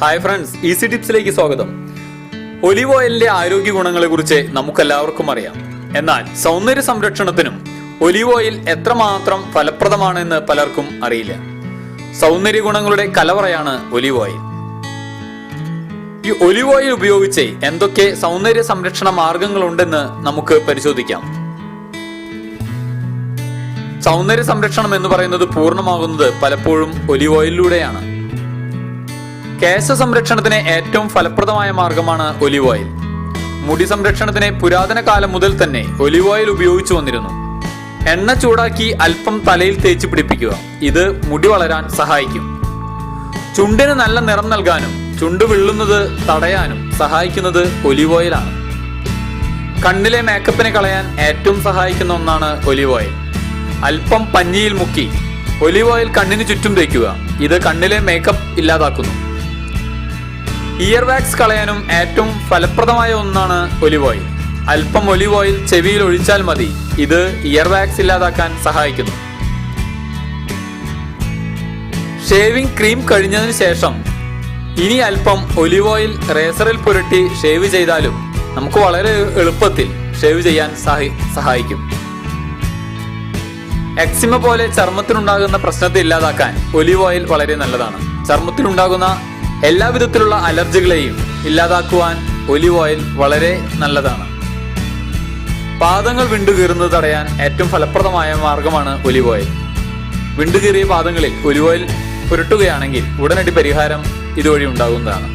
Hi friends, easy ടിപ്സിലേക്ക് സ്വാഗതം. Olive ഓയിലിന്റെ ആരോഗ്യ ഗുണങ്ങളെ കുറിച്ച് നമുക്കെല്ലാവർക്കും അറിയാം. എന്നാൽ സൗന്ദര്യ സംരക്ഷണത്തിനും ഒലിവ് ഓയിൽ എത്രമാത്രം ഫലപ്രദമാണെന്ന് പലർക്കും അറിയില്ല. സൗന്ദര്യ ഗുണങ്ങളുടെ കലവറയാണ് ഒലിവ് ഓയിൽ. ഈ ഒലിവ് ഓയിൽ ഉപയോഗിച്ച് എന്തൊക്കെ സൗന്ദര്യ സംരക്ഷണ മാർഗങ്ങളുണ്ടെന്ന് നമുക്ക് പരിശോധിക്കാം. സൗന്ദര്യ സംരക്ഷണം എന്ന് പറയുന്നത് പൂർണ്ണമാകുന്നത് പലപ്പോഴും ഒലിവ് ഓയിലിലൂടെയാണ്. കേശ സംരക്ഷണത്തിന് ഏറ്റവും ഫലപ്രദമായ മാർഗമാണ് ഒലിവ് ഓയിൽ. മുടി സംരക്ഷണത്തിന് പുരാതന കാലം മുതൽ തന്നെ ഒലിവ് ഓയിൽ ഉപയോഗിച്ചു വന്നിരുന്നു. എണ്ണ ചൂടാക്കി അല്പം തലയിൽ തേച്ച് പിടിപ്പിക്കുക. ഇത് മുടി വളരാൻ സഹായിക്കും. ചുണ്ടിന് നല്ല നിറം നൽകാനും ചുണ്ട് വിള്ളുന്നത് തടയാനും സഹായിക്കുന്നത് ഒലിവ് ഓയിലാണ്. കണ്ണിലെ മേക്കപ്പിനെ കളയാൻ ഏറ്റവും സഹായിക്കുന്ന ഒന്നാണ് ഒലിവ് ഓയിൽ. അല്പം പഞ്ഞിയിൽ മുക്കി ഒലിവ് ഓയിൽ കണ്ണിന് ചുറ്റും തേക്കുക. ഇത് കണ്ണിലെ മേക്കപ്പ് ഇല്ലാതാക്കുന്നു. ഇയർ വാക്സ് കളയാനും ഏറ്റവും ഫലപ്രദമായ ഒന്നാണ് ഒലിവ് ഓയിൽ. അല്പം ഒലിവ് ഓയിൽ ചെവിയിൽ ഒഴിച്ചാൽ മതി. ഇത് ഇയർ വാക്സ് ഇല്ലാതാക്കാൻ സഹായിക്കുന്നു. ഷേവിംഗ് ക്രീം കഴിഞ്ഞതിന് ശേഷം ഇനി അല്പം ഒലിവ് ഓയിൽ റേസറിൽ പുരട്ടി ഷേവ് ചെയ്താലും നമുക്ക് വളരെ എളുപ്പത്തിൽ ഷേവ് ചെയ്യാൻ സഹായിക്കും. എക്സിമ പോലെ ചർമ്മത്തിനുണ്ടാകുന്ന പ്രശ്നത്തെ ഇല്ലാതാക്കാൻ ഒലിവ് ഓയിൽ വളരെ നല്ലതാണ്. ചർമ്മത്തിനുണ്ടാകുന്ന എല്ലാവിധത്തിലുള്ള അലർജികളെയും ഇല്ലാതാക്കുവാൻ ഒലിവ് ഓയിൽ വളരെ നല്ലതാണ്. പാദങ്ങൾ വിണ്ടുകീറുന്നത് തടയാൻ ഏറ്റവും ഫലപ്രദമായ മാർഗമാണ് ഒലിവ് ഓയിൽ. വിണ്ടുകീറിയ പാദങ്ങളിൽ ഒലിവ് ഓയിൽ പുരട്ടുകയാണെങ്കിൽ ഉടനടി പരിഹാരം ഇതുവഴി ഉണ്ടാകുന്നതാണ്.